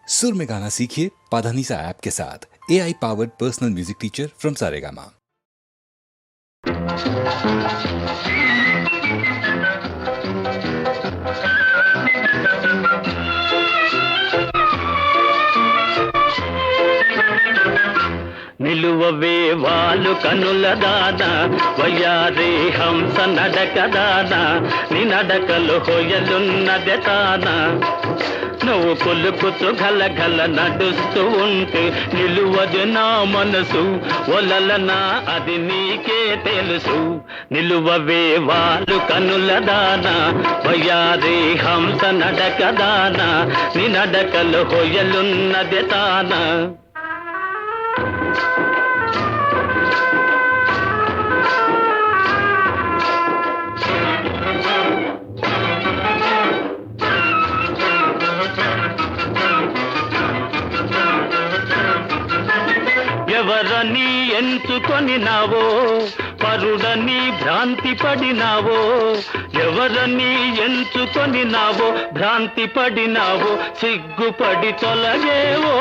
सुर में गाना सीखिए पाधानीसा ऐप के साथ। AI powered personal music teacher from Saregama. నిలువవే వాలు కనుల దానా వయ్యారి హంస నడక దానా నీ నడకలు హొయలున్నదే తానా నువ్వు కొలుకుతూ గలగల నడుస్తూ ఉంటే నిలువదు నా మనసు ఒలలనా అది నీకే తెలుసు. నిలువవే వాలు కనుల దానా వయ్యారి హంస నడక దానా నీ నడకలు హొయలున్నదే తానా. ఎవరని ఎంచుకొనినావో పరుడని భ్రాంతి పడినావో ఎవరని ఎంచుకొనినావో భ్రాంతి పడినావో సిగ్గుపడి తొలగేవో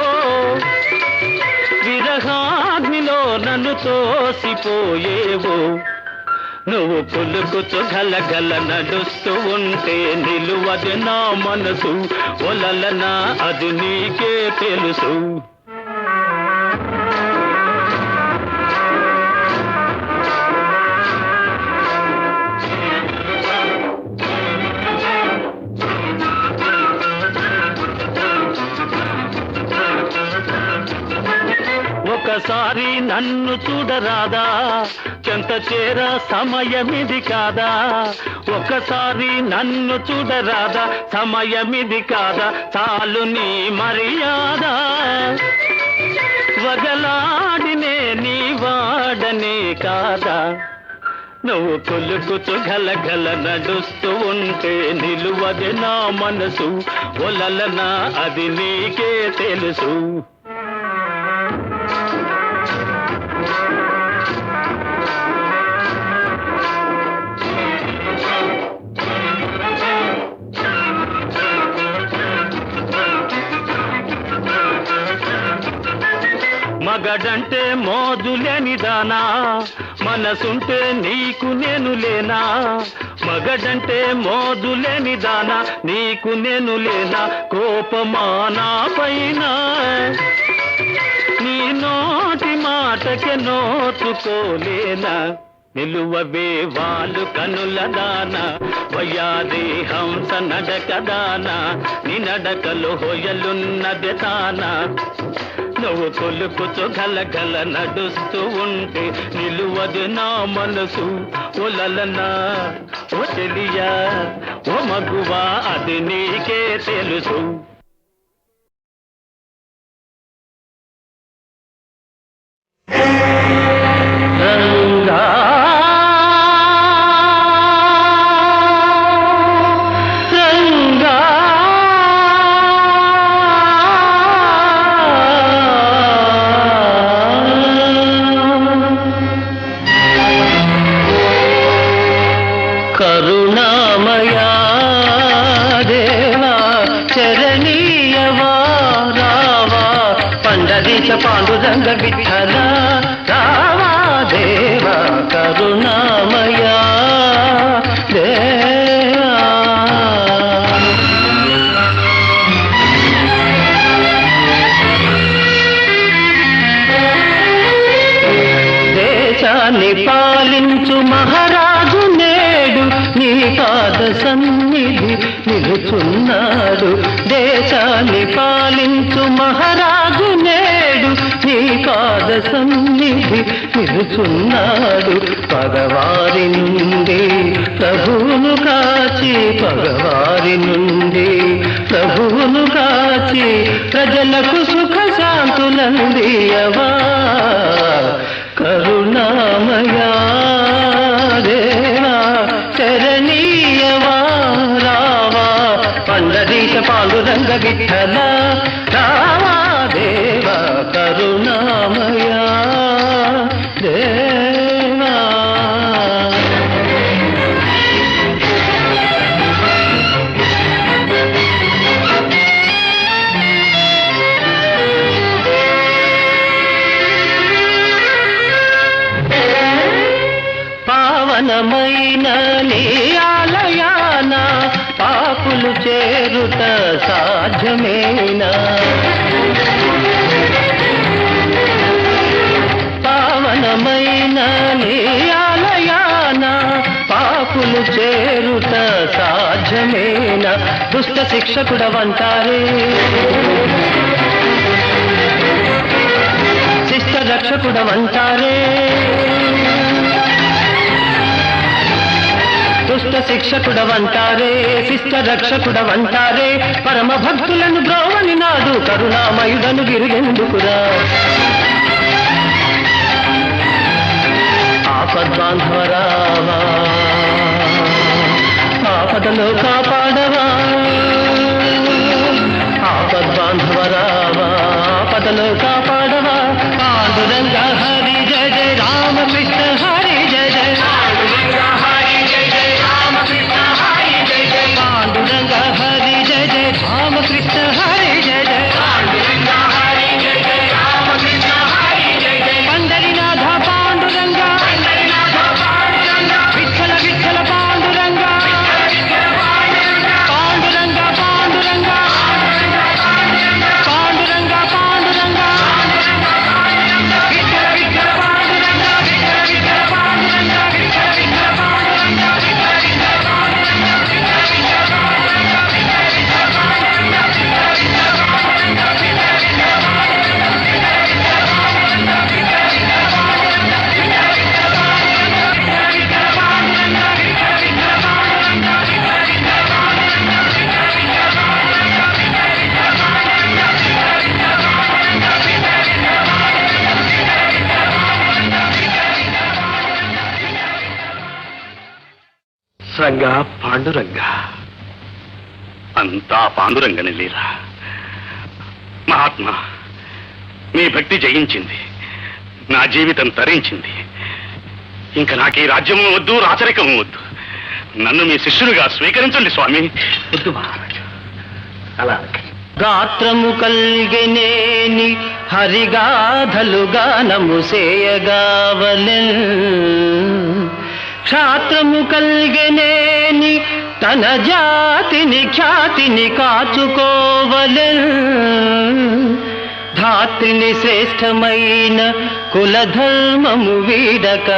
విరహాగ్నిలో నన్ను తోసిపోయేవో నువ్వు పులుకుతూ గలగల నడుస్తూ ఉంటే నిలువది నా మనసు ఒలలనా అది నీకే తెలుసు. ఒకసారి నన్ను చూడరాదా చెంత చేర సమయమిది కాదా ఒకసారి నన్ను చూడరాదా సమయమిది కాదా చాలు నీ మర్యాద వగలాడినే నీ వాడనే కాదా నువ్వు కొలుకుతూ గలగల నడుస్తూ ఉంటే నిలువది నా మనసు ఒలలనా అది నీకే తెలుసు. మగడంటే మోజులేని దానా మనసుంటే నీకు నేను లేనా మగడంటే మోజులేని దానా నీకు నేను లేనా కోపమానా పైన నీ నోటి మాటకే నోచుకోలేనా. నిలువవే వాలు కనుల దానా వయ్యాది హంస నడక దానా నీ నడకలు హొయలున్నదే తానా నువ్వు కొలుకుతూ గలగల నడుస్తూ ఉంటే నిలువదు నా మనసు ఒలలనా ఓ చెలియా ఓ మగువా అది నీకే తెలుసు. రంగా కరుణామయా దేవా చరణీయవా రావా పండరీశ పాండురంగ విఠల రావా దేవా కరుణామయా దేవా. దేశాన్ని పాలించు మహారాజు నేడు నీ పాద సన్నిధి నిలుచున్నాడు. దేశాన్ని పాలించు మహారాజు నేడు నీ పాద సన్నిధి నిలుచున్నాడు. పగవారి నుండి ప్రభువును కాచి పగవారి నుండి ప్రభువును కాచి ప్రజలకు సుఖ శాంతులందియవా కరుణామయా దేవా చరణీయవా రావా పండరీశ పాండురంగ విఠల రావా దేవా కరుణామయా దేవా. పావనమైన నీ ఆలయాన పాపులు చేరుట సాధ్యమేనా? పావనమైన నీ ఆలయాన పాపులు చేరుట సాధ్యమేనా? దుష్ట శిక్షకుడవంటారే, శిష్ట రక్షకుడవంటారే, దుష్ట శిక్షకుడవంటారే, శిష్ట రక్షకుడవంటారే, పరమ భక్తులను బ్రోవని నాడు కరుణామయుడను గిరిగెందుకురా? ఆపద్బాంధవరావా, ఆపదలో కాపాడవా, ఆపద్బాంధవరావా, ఆపదలో కాపాడవా. పాండురంగ హరి జయ జయ రామకృష్ణ హరి జయ జయ, పాండురంగ హరి జయ జయ రామకృష్ణ హరి జయ జయ, పాండురంగ హరి జయ జయ రామకృష్ణ హరి జయ జయ, పాండురంగ హరి జయ జయ రామకృష్ణ హరి జయ జయ. పండరినాథ పాండురంగ, పండరినాథ పాండురంగ, విఠల విఠల పాండురంగ, పాండురంగ పాండురంగ, పాండురంగ పాండురంగ, విఠల విఠల పాండురంగ, విఠల విఠల పాండురంగ, విఠల విఠల పాండురంగ, విఠల విఠల పాండురంగ, విఠల విఠల పాండురంగ, విఠల విఠల పాండురంగ, విఠల విఠల పాండురంగ, విఠల విఠల రంగా పాండురంగ, అంతా పాండురంగని లీల. మహాత్మా, మీ భక్తి జయించింది, నా జీవితం తరించింది. ఇంక నాకు ఈ రాజ్యము వద్దు, రాచరికము వద్దు. నన్ను మీ శిష్యులుగా స్వీకరించండి స్వామి. వద్దు మహారాజు, అలా గాత్రము కల్గెనేని హరిగాధలు గానము సేయగావలెన్, క్షాత్రము కల్గెనేని తన జాతిని ఖ్యాతిని కాచుకోవలెన్, ధాత్రిని శ్రేష్టమైన కులధర్మము వీడక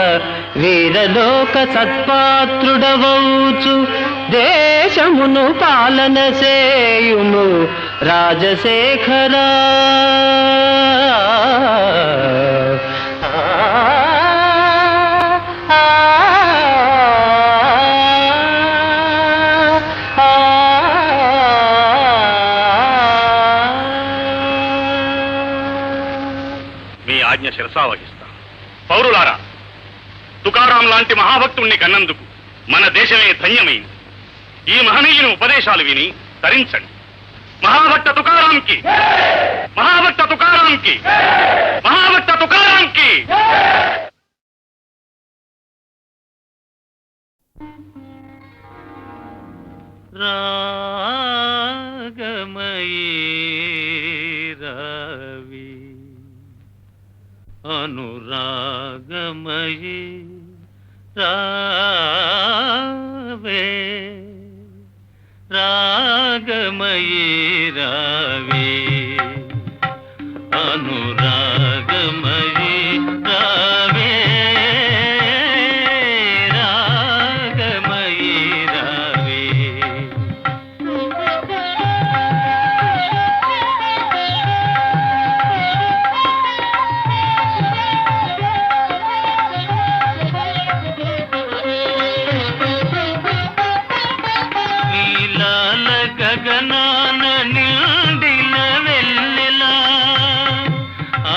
వీరలోక సత్పాత్రుడవౌచు దేశమును పాలన సేయుము రాజశేఖరా. ఆజ్ఞ శిరసావహిస్తా. పౌరులారా, తుకారాం లాంటి మహాభక్తుణ్ణి కన్నందుకు మన దేశమే ధన్యమైంది. ఈ మహనీయుని ఉపదేశాలు విని తరించండి. మహాభక్త తుకారాంకి, మహాభక్త తుకారాంకి, మహాభక్త తుకారాంకి. రాగమయీ రవి అనురాగమయీ రావే, రాగమయీ రావే, అనురాగమయీ రావే, రాగమయీ రావే. నీలాల గగనాన నిండిన వెన్నెలా, ఆ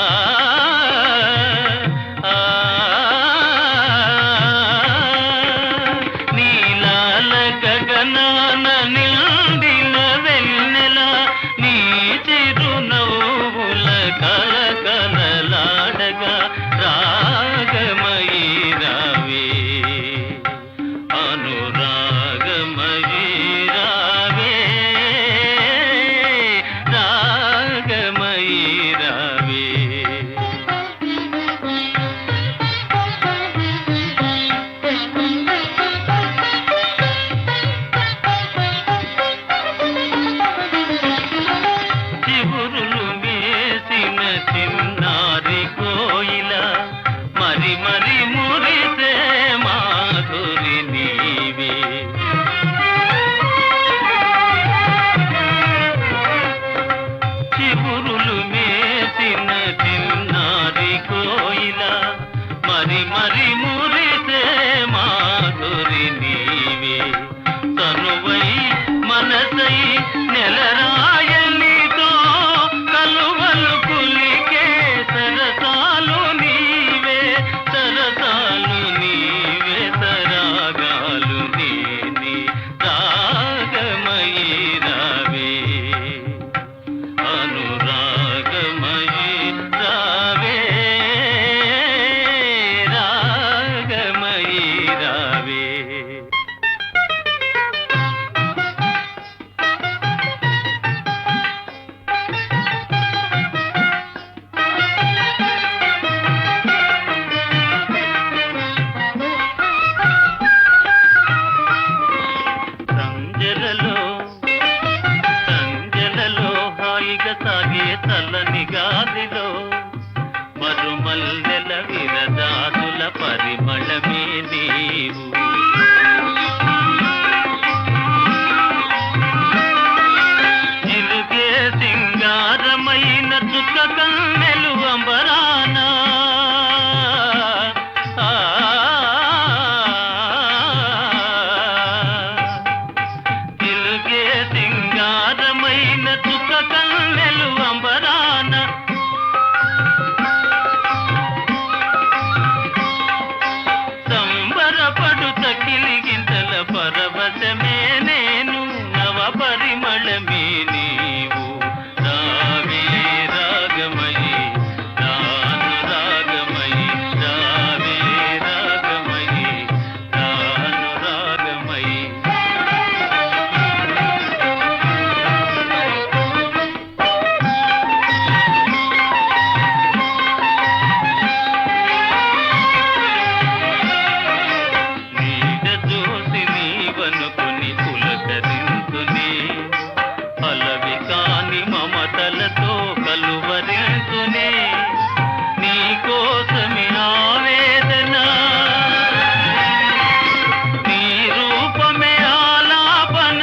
చిగురులు మేసిన చిన్నారి కోయిల మరి మరి మురిసే మాధురి నీవే చిగురులు మేసిన చిన్నారి కోయిల మరి మరి మురిసే మాధురి నీవే తనువై మనసై నెలరాయలితో కలువలు కులికే సరసాలు నీవే సరసాలు నీవే సరాగాలు నేనే రాగమయీ రావే అనురాగమయీ రావే రాగమయీ రావే సంజలలో హాయిగా సాగే చల్లని గాలిలో మరుమల్లెల విరదాదుల పరిమళమే నీవు చిలుకే సింగారమైన చుక్క కన్నెలు అంబరానా చిలుకే సింగారమైన చుక్క కన్నెలు అంబరాన సంబరపడుత కిలిగింతల పరవశమే నేను నవ పరిమళమే నీవు రావే రాగమయీ రాను రాగమయీ రావే రాగమయీ రాను రాగమయీ నీడ చూసి నీవనుకుని పులకరించునే అలవి కాని మమతలతో కలువరించునే నీ కోసమే ఆవేదన నీ రూపమే ఆలాపన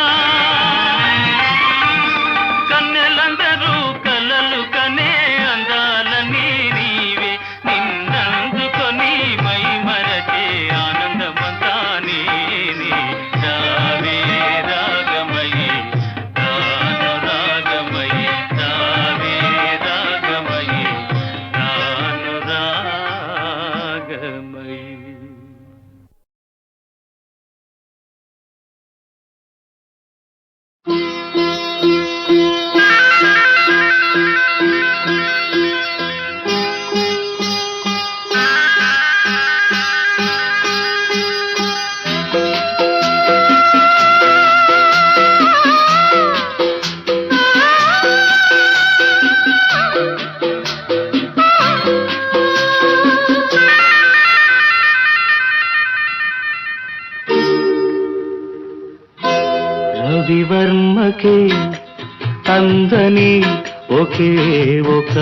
కన్నెలందరూ కలలు కనే అందాలని నీవే నిన్నందుకొని మై మరచే ఆనందమంతా నేనే రావే రాగమయీ రాను రాగమయీ రావే రాగమయీ రాను రాగమయీ రవివర్మకే అందని ఒకే ఒక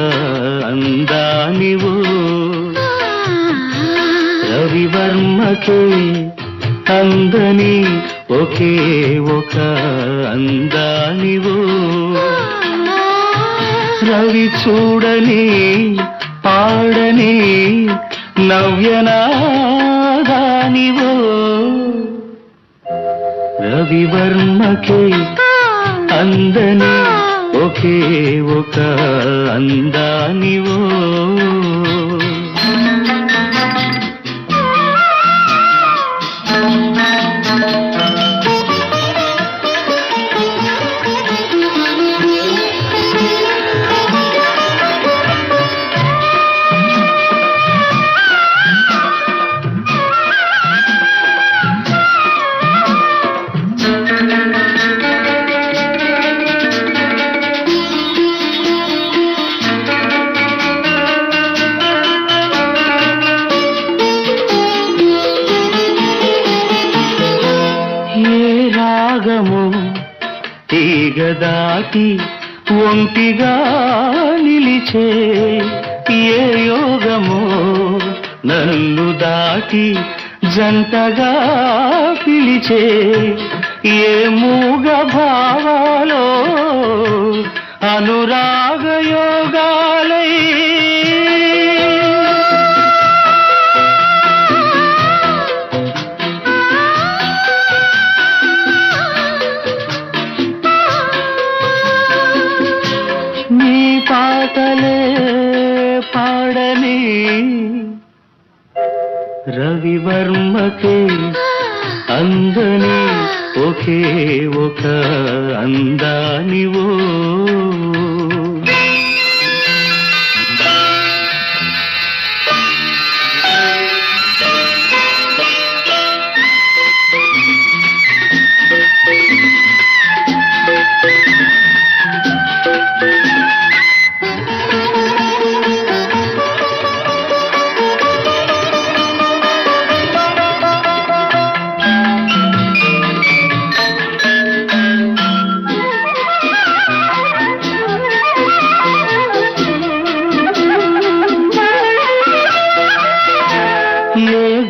అందానివు రవివర్మకే అందని ఒకే ఒక అందానివు రవి చూడని పాడని నవ్యనాదానివు రవివర్మకే అందని ఒకే ఒక అందానివో తీగ దాటి ఒంటిగా నిలిచే ఏ యోగమో నన్ను దాటి జంటగా పిలిచే ఏ మూగ భావాలో అనురాగ యోగాలై నీ పాటలే పాడని రవివర్మకే అందని ఒకే ఒక అందానివో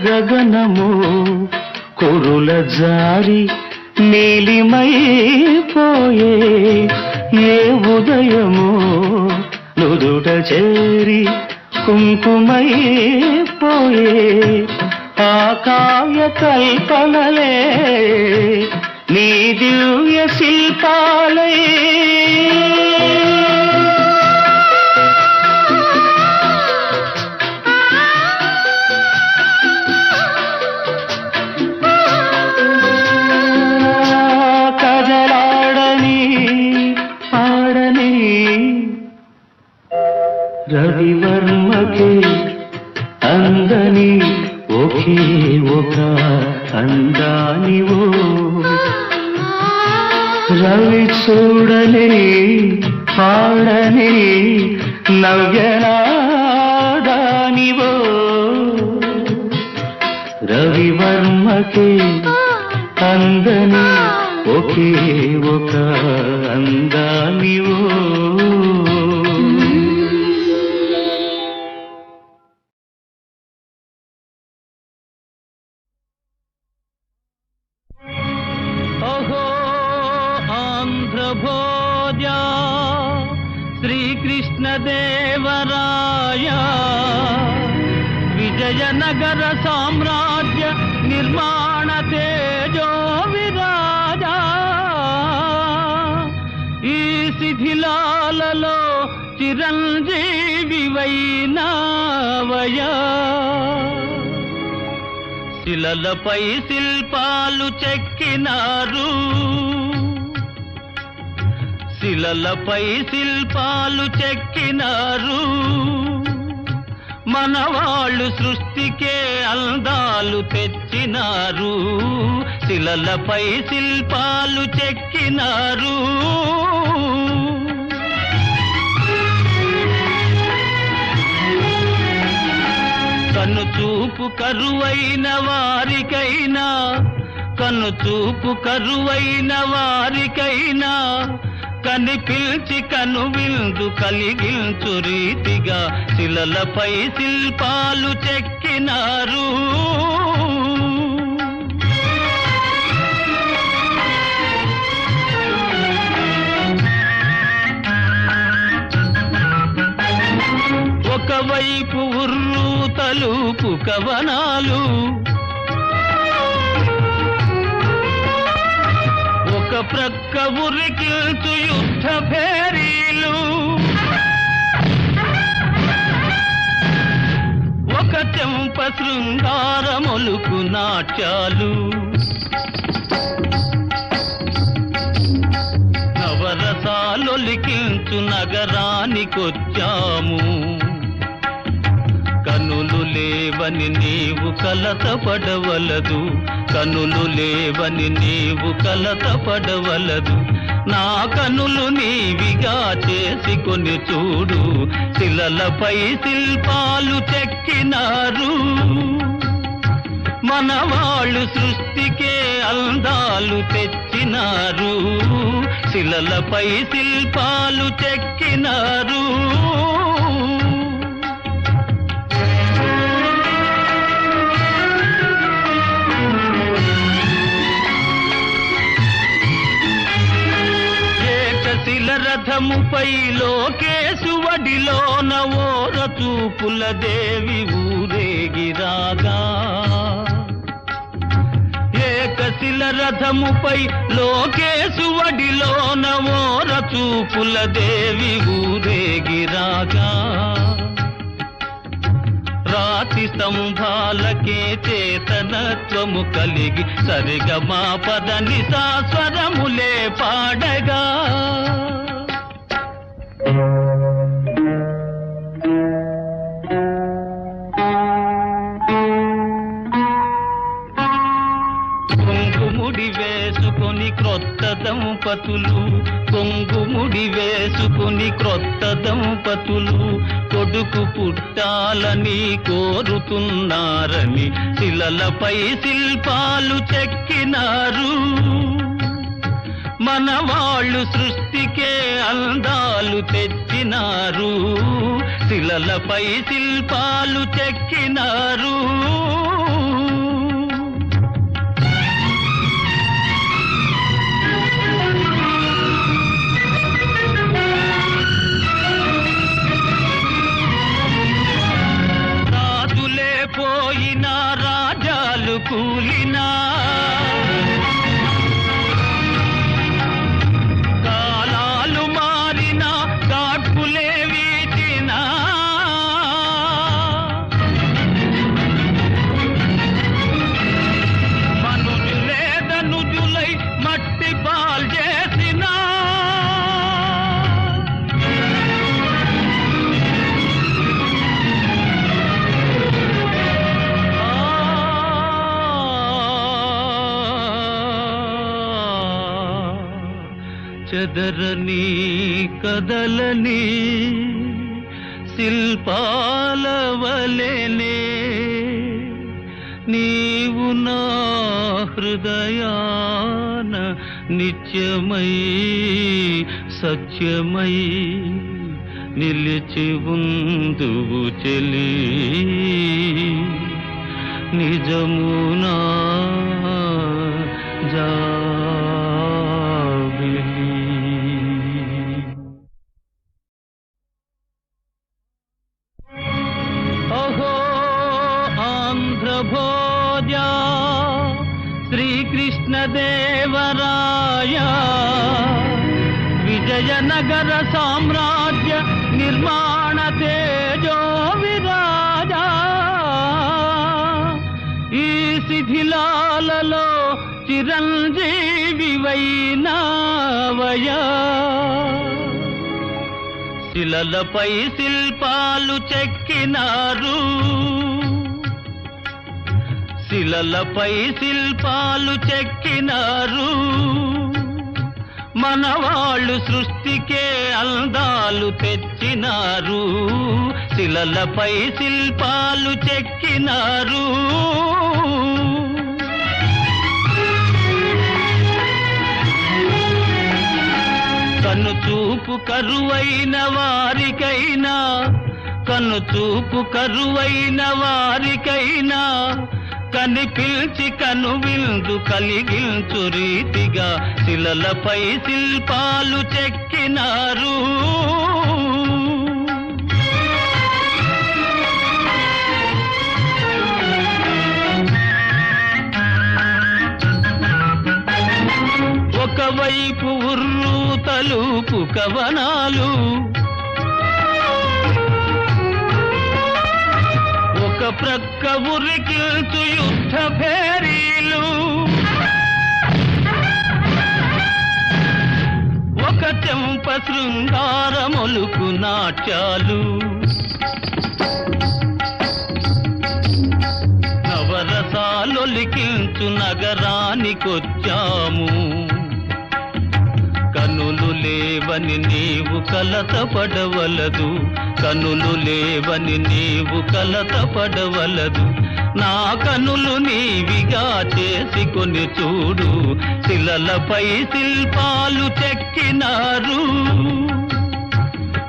గగనము కురుల జారి నీలిమైపోయే ఏ ఉదయము నుదుట చేరి కుంకుమైపోయే ఆ కావ్య కల్పనలే నీ దివ్య శిల్పాలై రవివర్మకే అందని ఒకే ఒక అందానివో రవి చూడని పాడని నవ్యనాదానివో రవివర్మకే అందని ఒకే ఒక అందానివో భోజా శ్రీకృష్ణదేవరాయ విజయనగర సామ్రాజ్య నిర్మాణ తేజో విరాజా ఈ శిథిలాలలో చిరంజీవి వైనావయా శిలలపై శిల్పాలు చెక్కినారు శిలలపై శిల్పాలు చెక్కినారు మనవాళ్ళు సృష్టికే అందాలు తెచ్చినారు శిలలపై శిల్పాలు చెక్కినారు కనుచూపు కరువైన వారికైనా కనుచూపు కరువైన వారికైనా కనిపిల్చి కనువిందు కలిగించు రీతిగా శిలలపై శిల్పాలు చెక్కినారు ఒకవైపు ఉర్రు తలుపు కవనాలు ఒక ప్రక్క ఉరికిల్చు యుద్ధ భేరీలు ఒక చెంప శృంగారములుకు నాట్యాలు నవరసాలొలికించు నగరానికొచ్చాము కనులు లేవని నీవు కలతపడవలదు కనులు లేవని నీవు కలతపడవలదు నా కనులు నీవిగా చేసుకొని చూడు శిలలపై శిల్పాలు చెక్కినారు మనవాళ్ళు సృష్టికే అందాలు తెచ్చినారు శిలలపై శిల్పాలు చెక్కినారు. ఏకశిల రథముపై లోకేశువడిలోన ఓర చూపుల దేవి ఊరేగిరాగా. ఏకశిల రథముపై లోకేశువడిలోన ఓర చూపుల దేవి ఊరేగిరాగా. రాతి స్తంభాలకే చేతనత్వము కలిగి సరిగమా పదని సాస్వరములే పాడగా. కొంగుముడి వేసుకొని క్రొత్త దంపతులు, కొంగుముడి వేసుకొని క్రొత్త దంపతులు కొడుకు పుట్టాలని కోరుతున్నారని శిలలపై శిల్పాలు చెక్కినారు. మనవాళ్ళు సృష్టికే అందాలు తెచ్చినారు. శిలలపై శిల్పాలు చెక్కినారు. పోయిన రాజాలు కూలినా, కాలాలు మారిన కాట్పులే వీచినా, మనుజులే ధనుజులై మట్టి పాల్ చేసినా, చెదరని కదలని శిల్పాల వలెనే నీవు నా హృదయాన నిత్యమై సత్యమై నిలిచి ఉందువు చెలి. నిజమునా జాబిలి. అహో ఆంధ్రభోజ శ్రీకృష్ణదేవరాయ విజయనగర సామ్రాజ్య నిర్మాణ తేజో విరాజా. ఈ శిథిలాలలో చిరంజీవివైనావయా. శిలలపై శిల్పాలు చెక్కినారు. శిలలపై శిల్పాలు చెక్కినారు. మనవాళ్ళు సృష్టికే అందాలు తెచ్చినారు. శిలలపై శిల్పాలు చెక్కినారు. కన్ను చూపు కరువైన వారికైనా, కన్ను చూపు కరువైన వారికైనా కనిపిల్చి కను విందు కలిగించు రీతిగా శిలలపై శిల్పాలు చెక్కినారు. ఒకవైపు ఉర్రు తలుపు కవనాలు, ఒక ప్రక్క ఉరికిల్చు యుద్ధ భేరీలు, ఒక చెంప శృంగారములుకు నాట్యాలు. నవరసాలొలికించు నగరానికొచ్చాము. కనులు లేవని నీవు కలతపడవలదు, కనులు లేవని నీవు కలతపడవలదు. నా కనులు నీవిగా చేసుకొని చూడు, శిలలపై శిల్పాలు చెక్కినారు.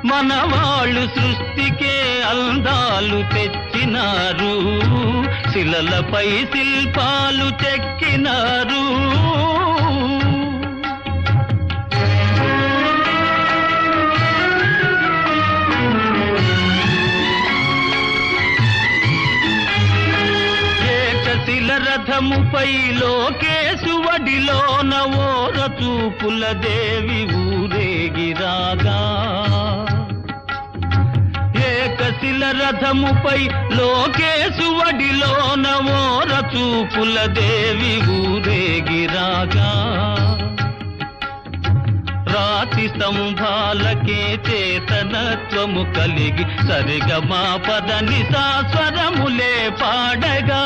మన వాళ్ళు సృష్టికే అందాలు తెచ్చినారు, శిలలపై శిల్పాలు చెక్కినారు. ఏకశిల రథముపై లోకేశువడిలోన ఓర చూపుల దేవి ఊరేగిరాగా, ఏకశిల రథముపై లోకేశువడిలోన ఓర చూపుల దేవి ఊరేగిరాగా, రాతి స్తంభాలకే చేతనత్వము కలిగి సరిగమా పదని సాస్వరములే పాడగా,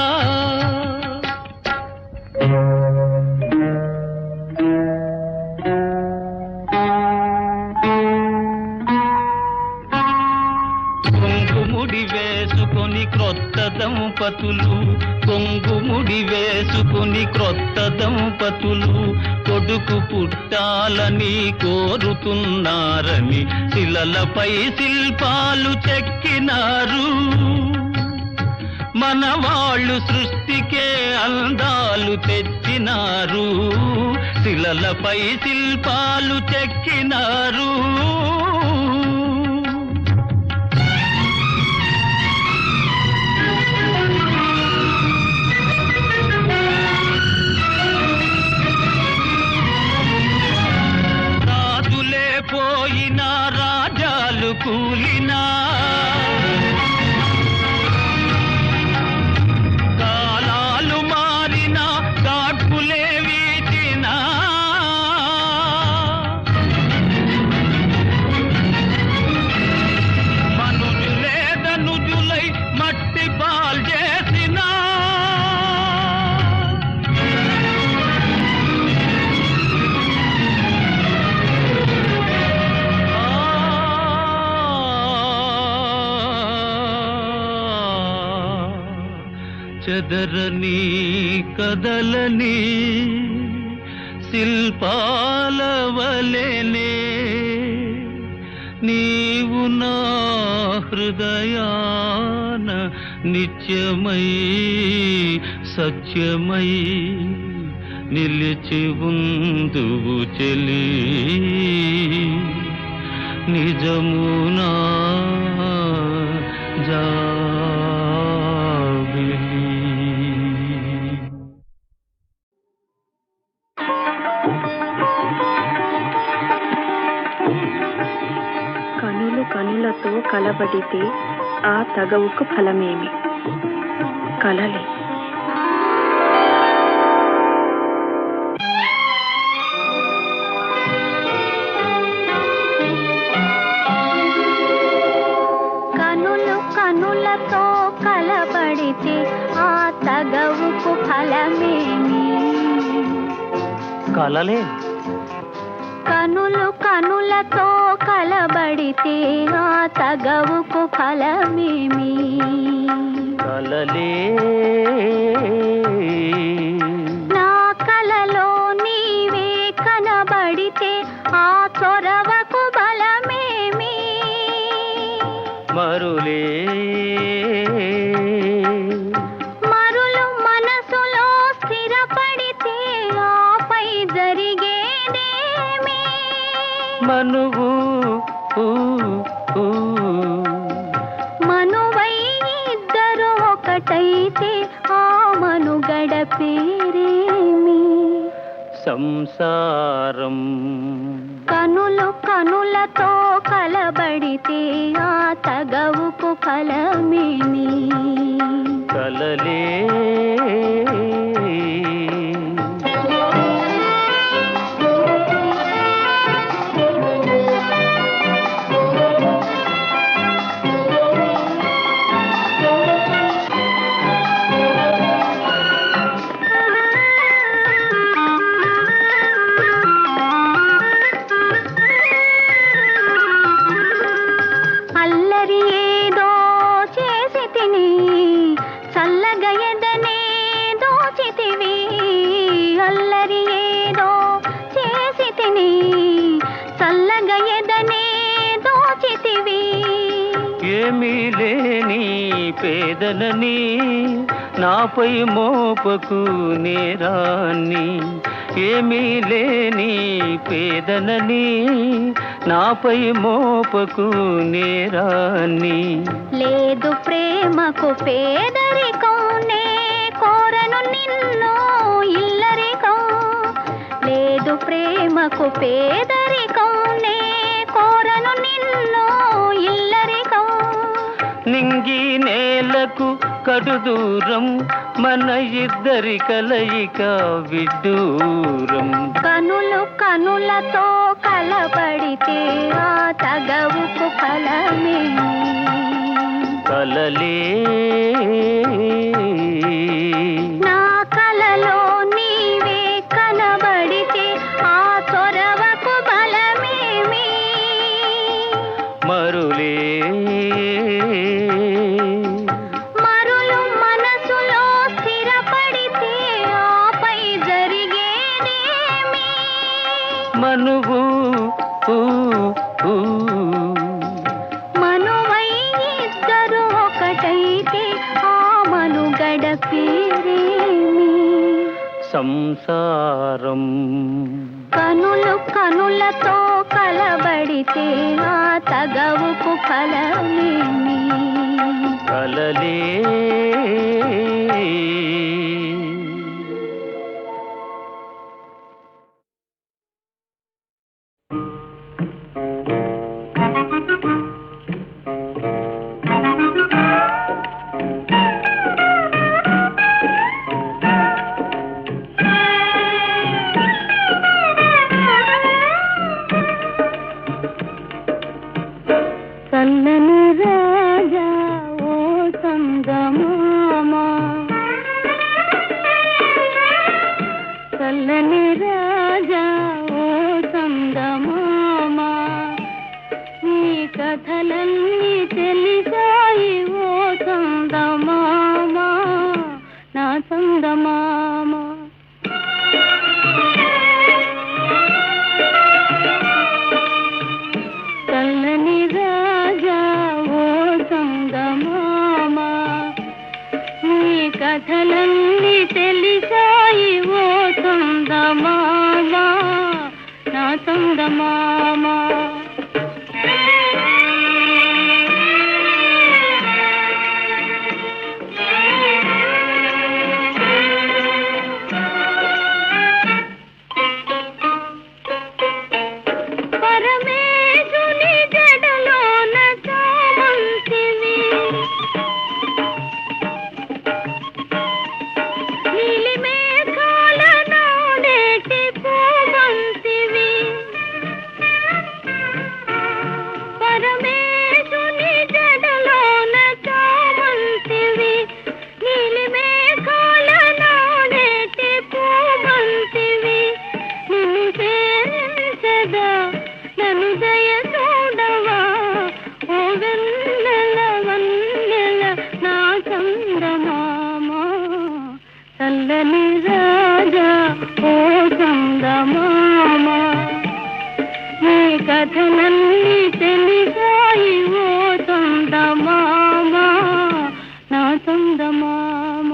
కొంగుముడి వేసుకొని క్రొత్త దంపతులు, కొంగుముడి వేసుకొని క్రొత్త దంపతులు కొడుకు పుట్టాలని కోరుతున్నారని శిలలపై శిల్పాలు చెక్కినారు. మన వాళ్ళు సృష్టికే అందాలు తెచ్చినారు, శిలలపై శిల్పాలు చెక్కినారు. రాజులే పోయినా రాజాలు కూలినా, కాలాలు మారినా గాడ్పులే వీచినా, మనుజులే ధనుజులై మట్టి పాల్ చేసినా, చెదరని కదలని శిల్పాల వలెనే నీవు నా హృదయాన నిత్యమై సత్యమై నిలిచి ఉందువు చెలి, నిజమునా జాబిలి. కనులు కనులతో కలబడితే ఆ తగవుకు ఫలమేమి? కలలే. కనులు కనులతో కలబడితే ఆ తగవుకు ఫలమేమి? కలలే. కనులు కనులతో కలబడితే ఆ తగవుకు ఫలమేమి? కలలే. నా కలలో నీవే కనబడితే ఆ చొరవకు బలమేమి? మరులే. మరులు మనసులో స్థిరపడితే ఆపై జరిగేదేమి? మనువు మనువై ఇద్దరు ఒకటైతే ఆ మనుగడ పేరేమి? సంసారం. కనులు కనులతో కలబడితే ఆ తగవుకు ఫలమేమి? కలలే. అల్లరి ఏదో చేసి తిని చల్లగా అడగ ఎదనే దోచితివి. ఏమీ లేని పేదనని నాపై మోపకు నేరాన్ని. ఏమీ లేని పేదనని నాపై మోపకు నేరాన్ని. లేదు ప్రేమకు పేదరికం, నే కోరను నిన్ను ఇల్లరికం. లేదు ప్రేమకు పేదరికం, నే కోరను నిన్ను ఇల్లరికం. నింగి నేలకు కడు దూరం, మన ఇద్దరి కలయిక విడ్డూరం. కనులు కనులతో కలబడితే ఆ తగవుకు ఫలమేమి. కలలే నా కలలో నీవే కనబడితే ఆ చొరవకు బలమేమి. మరులే మరులు మనసులో స్థిరపడితే ఆపై జరిగేదేమి. మనువు మనువై ఇద్దరు ఒకటైతే ఆ మనుగడ పేరేమి. సంసారం. కనులు కనులతో కలబడితే ఆ తగవుకు ఫలమేమి. కలలే చల్లని రాజా ఓ సంగమామ, చల్లని రాజా ఓ సంగమామ. నీ కథలన్నీ తెలిసాయి ఓ సంగమామ, నా సంగమామ. చల్లని రాజా ఓ సంగమామ, నీ కథలన్నీ తెలిసాయి ఓ సంగమామ, నా సంగమామ. పరమేశుని జడలోన చామంతివి, నీలి మేఘాల నాడేటి పూవంతివి. పరమేశుని జడలోన చామంతివి, నీలి మేఘాల నాడేటి పూవంతివి. నిన్ను సేవించదా నన్ను దయ చూడవా ఓ వెన్నెల వన్నెల నా చందమామ. చల్లని రాజా ఓ చందమామ, నీ కథలన్నీ తెలిసాయి ఓ చందమామ, నా చందమామ.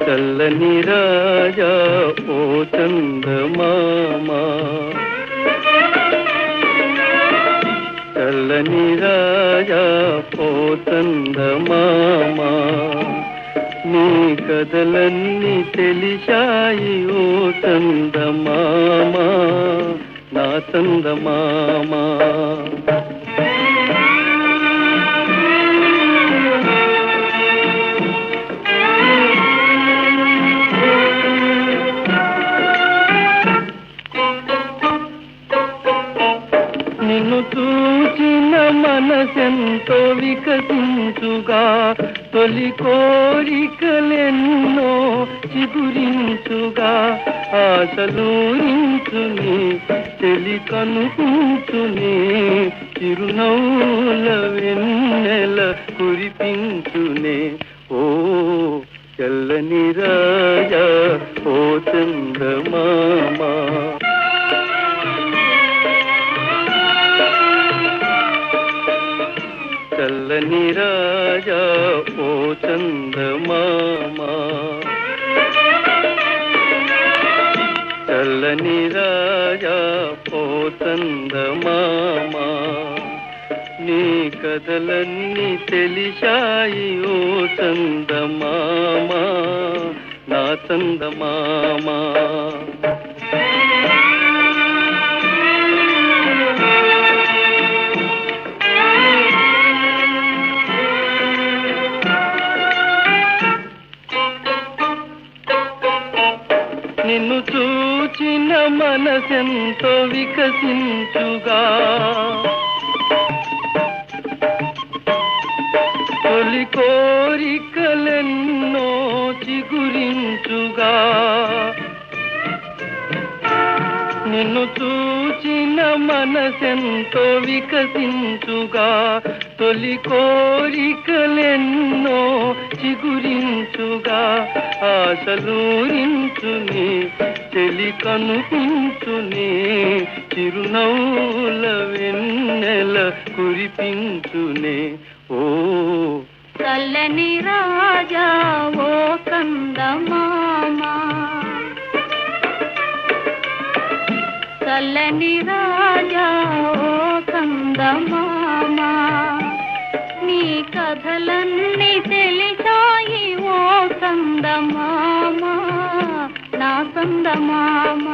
చల్లని రాజా ఓ చందమామ, చల్లని రాజా ఓ చందమామ. నీ కథలన్నీ తెలిసాయి ఓ చందమామ, నా చందమామ. నిన్ను చూచిన మనసెంతో వికసించుగా, తొలి కోరికలెన్నో చిగురించుగా. ఆశలూరించుని చెలి కనుకుంచుని, చిరునవ్వుల వెన్నెల కురిపించునే. ఓ చల్లని రాజా ఓ చందమామ చల్లని రాజా ఓ చందమామ చల్లని రాజా ఓ చందమామ నీ కథలన్నీ తెలిసాయి ఓ చందమామ నా చందమామ నిన్ను చూచిన మనసెంతో వికసించుగా తొలి కోరికలెన్నో చిగురించుగా నిన్ను చూచిన మనసెంతో వికసించుగా తొలి కోరికలెన్నో చిగురించుగా ఆశలూరించుని చెలి కనుపించుని చిరునవ్వుల వెన్నెల కురిపించునే ఓ చల్లని రాజా ఓ కందమామ చల్లని రాజా ఓ కందమామ నీ కథలన్నీ తెలిసాయి ఓ కందమామ నా కందమామ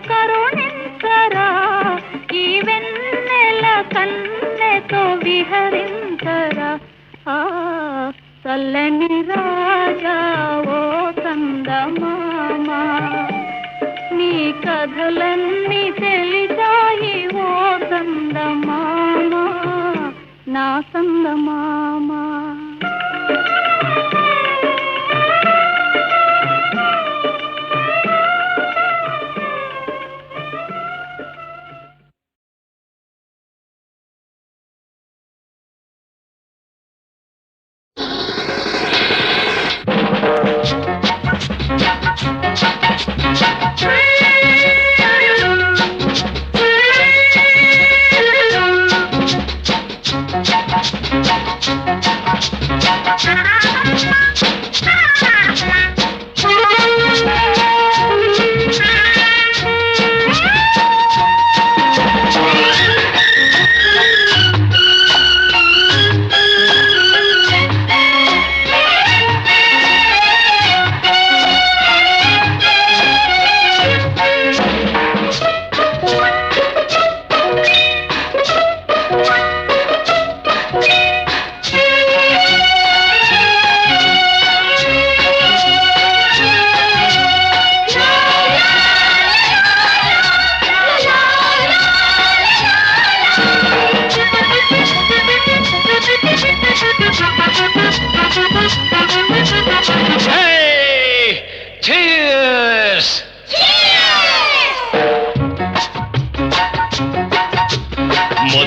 కరుణించరా ఈ వెన్నెల కన్నెతో విహరించరా ఆ చల్లని రాజా ఓ చందమామ నీ కథలన్నీ తెలిసాయి ఓ చందమామ నా చందమామ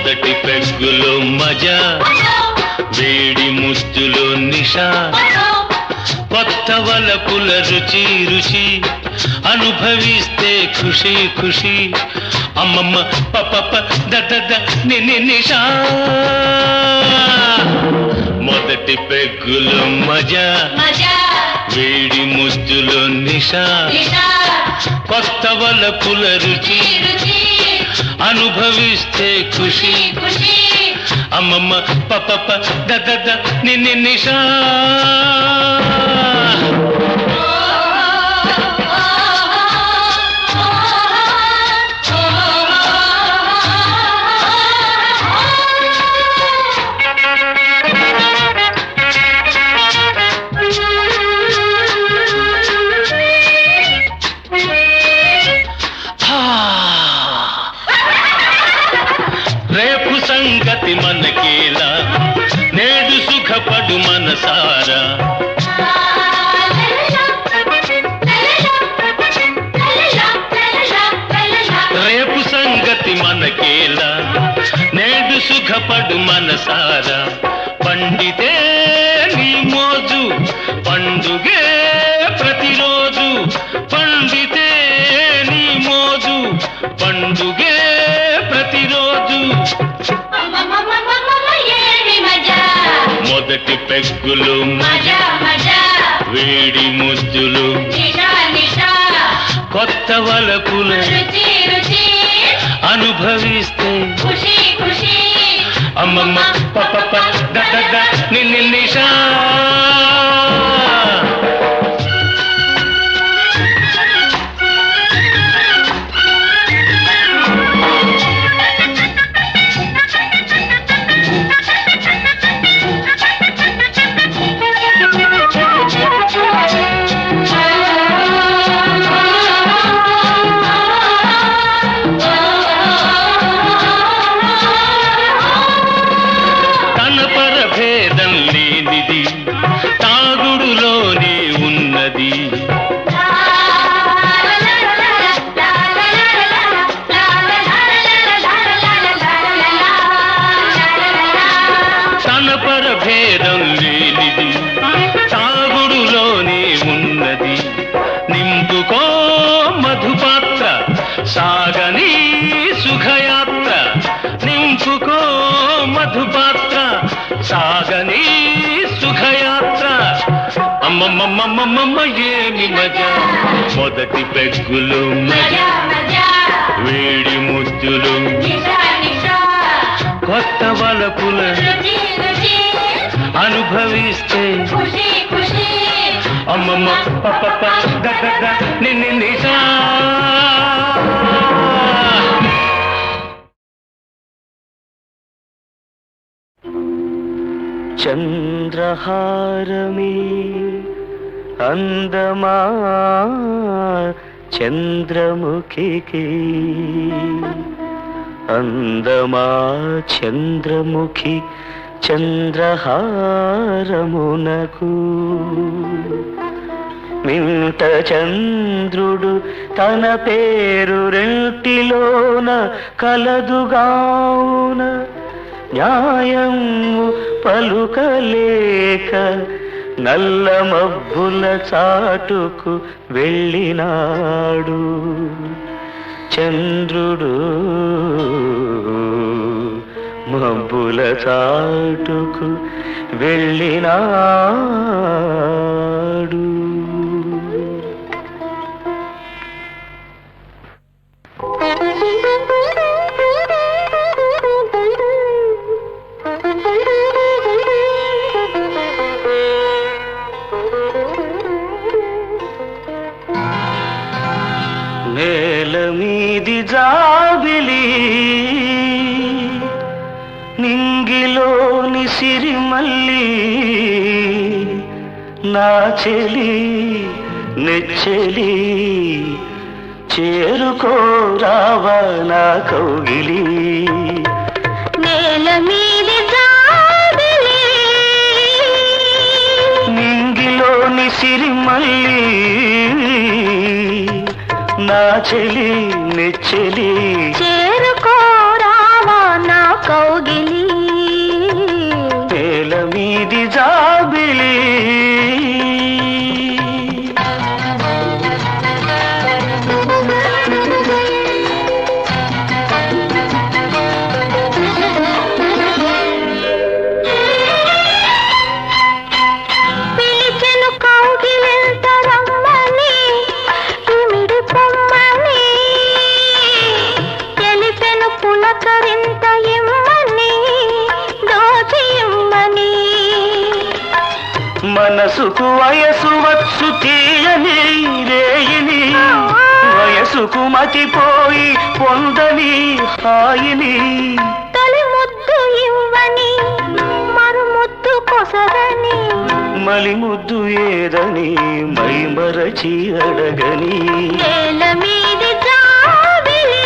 మొదటి పెగ్గులో మజా వేడి ముద్దులో నిషా కొత్త వలపుల రుచి రుచి అనుభవిస్తే ఖుషి ఖుషి అమ్మమ్మ పప దద నిషా మొదటి పెగ్గులో మజా వేడి ముద్దులో నిషా కొత్త వలపుల రుచి అనుభవిస్తే ఖుషి అమ్మమ్మ పప దద నిషా సంగతి మనకేలా నేడు సుఖపడు మనసారా రేపు సంగతి మనకేలా నేడు సుఖపడు మనసారా పండితే నీ మోజు పండుగే ప్రతిరోజు పండితే నీ మోజు పండుగే ప్రతిరోజు మొదటి పెగ్గులు వేడి ముద్దులు కొత్త వలపులు అనుభవిస్తే అమ్మమ్మ పప్ప నిన్నిషా తాగుడులోనే ఉన్నది తన పరభేదం లేనిది తాగుడులోనే ఉన్నది నింపుకో మధుపాత్ర సాగని సుఖయాత్ర నింపుకో మధుపాత్ర సాగని సుఖయాత్ర అమ్మమ్మమ్మమ్మమ్మ ఏమి మజా మొదటి పెగ్గులు మజా వేడి ముద్దులు కొత్త వలపుల అనుభవిస్తే అమ్మమ్మ పప్ప నిన్నిషా చంద్రహారమే అందమా చంద్రముఖికి అందమా చంద్రముఖి చంద్రహారమునకు మింట చంద్రుడు తన పేరు రెంటిలోన కలదుగావున న్యాయము పలుకలేక నల్ల మబ్బుల చాటుకు వెళ్ళినాడు చంద్రుడు మబ్బుల చాటుకు వెళ్ళినాడు నేల మీది జాబిలి నింగిలోని సిరిమల్లి నా చెలి నెచ్చెలి చేరుకోరావా నా కౌగిలి నేల మీది జాబిలి నింగిలోని సిరిమల్లి నా చెలి నెచ్చెలి చేరుకోరావా నా కౌగిలి నేల మీది జాబిలి పిలిచెను కౌగిలింత రమ్మని ఇమిడి పొమ్మని తెలిపెను పులకరింత ఇమ్మని దోచి ఇమ్మని మనసుకు వయసు వచ్చు తీయని రేయిని వయసుకు మతిపోయి పొందని హాయిని తొలి ముద్దు ఇవ్వని మరు ముద్దు కొసరని మలి ముద్దు ఏదని మై మరచి అడగని నేల మీది జాబిలి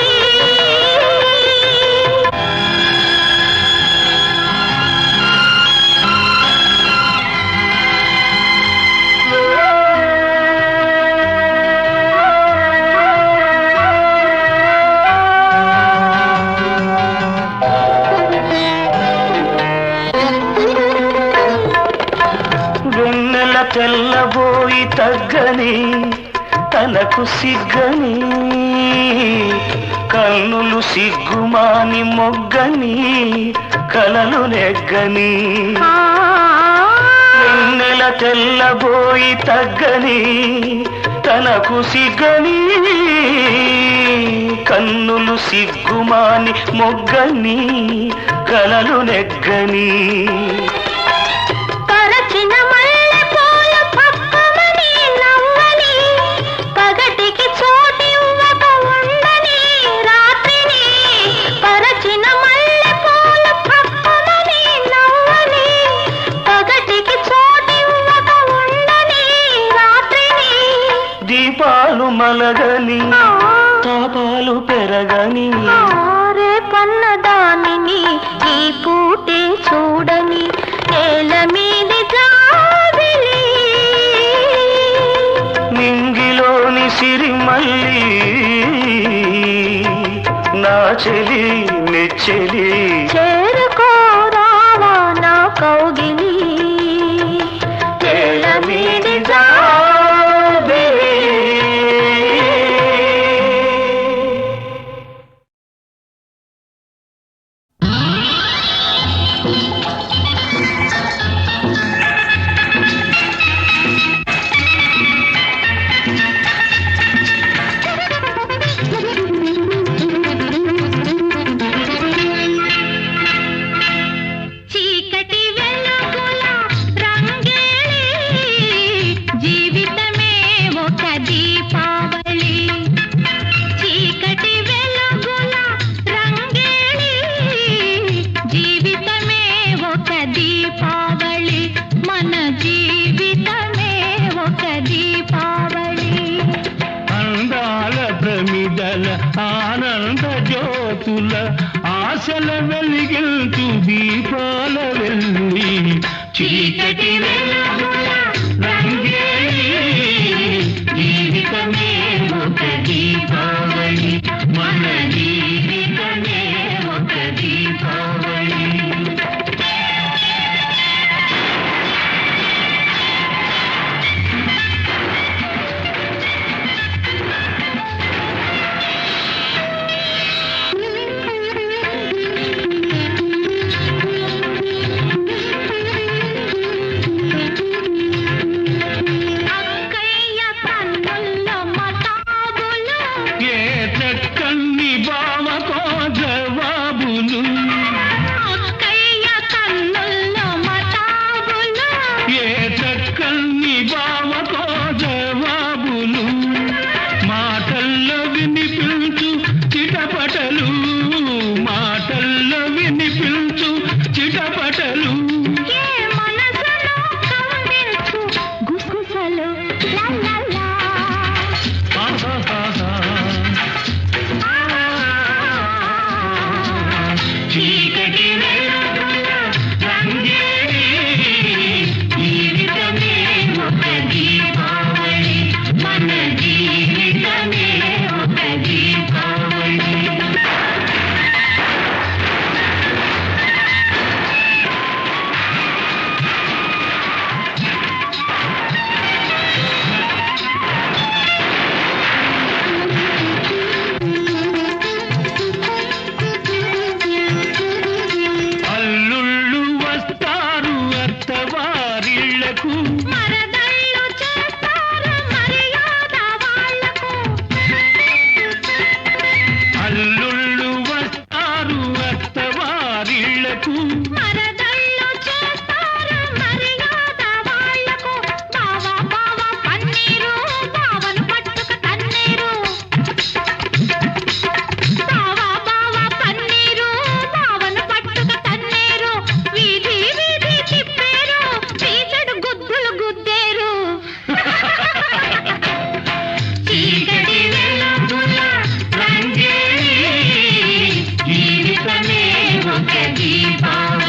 తనకు సిగ్గని కన్నులు సిగ్గుమాని మొగ్గని కలలు నెగ్గని వెన్నెల తెల్లబోయి తగ్గని తనకు సిగ్గని కన్నులు సిగ్గుమాని మొగ్గని కలలు నెగ్గని పరచిన మల్లె పూల పక్కమని నవ్వని పగటికి చోటివ్వక ఉండని రాత్రిని పరచిన మల్లె పూల పక్కమని నవ్వని పగటికి చోటివ్వక ఉండని రాత్రిని దీపాలు మలగని తాపాలు పెరగని రేపన్న దానిని ఈ పూటే చూడని నేల మీది జాబిలి నింగిలోని సిరిమల్లి నా చెలి నెచ్చెలి చేరుకోరావా నా కౌగిలి నేల మీది చీకటి వెలుగుల రంగేలి జీవితమే ఒక దీపావళి చీకటి వెలుగుల రంగేలి జీవితమే ఒక దీపావళి మన జీవితమే ఒక దీపావళి అందాల ప్రమిదల ఆనంద జ్యోతుల ఆశల వెలిగించు దీపాల వెళ్ళి చీకటి వెలుగుల రంగేలి జీవితమే ఒక దీపావళి మన జీవితమే ఒక దీపావళి అక్కయ్య కన్నుల్లో మతాబులు ఏ చక్కని బావకో జవాబులు అక్కయ్య కన్నుల్లో మతాబులు ఏ చక్కని బావకో జవాబులు మాటల్లో వినిపించు చిటపటలు మాటల్లో వినిపించు చిటపటలు ఏ మనసులో కవ్వించు గుసగుసలు లా లా లా. ఆహాహాహా. చీకటి వెలుగుల రంగేలి జీవితమే ఒక దీపావళి మన జీవితమే ఒక దీపావళి అల్లుళ్ళు వస్తారు అత్తవారిళ్లకు మరదళ్ళు చేస్తారు మర్యాద వాళ్లకు అల్లుళ్ళు వస్తారు అత్తవారిళ్లకు మరదళ్ళు చేస్తారు మర్యాద వాళ్లకు బావా బావా పన్నీరు బావను పట్టుక తన్నీరు బావా బావా పన్నీరు బావను పట్టుక తన్నీరు వీధి వీధి తిప్పేరు చీకటి గుద్దులు గుద్దేరు చీకటి వెలుగుల రంగేలి జీవితమే ఒక దీపావళి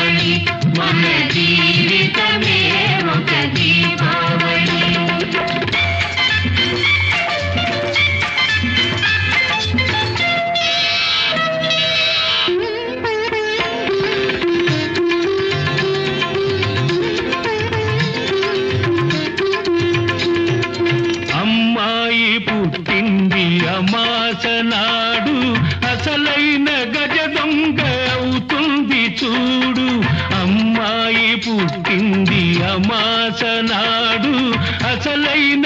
చూడు అమ్మాయి పుట్టింది అమాసనాడు అసలైన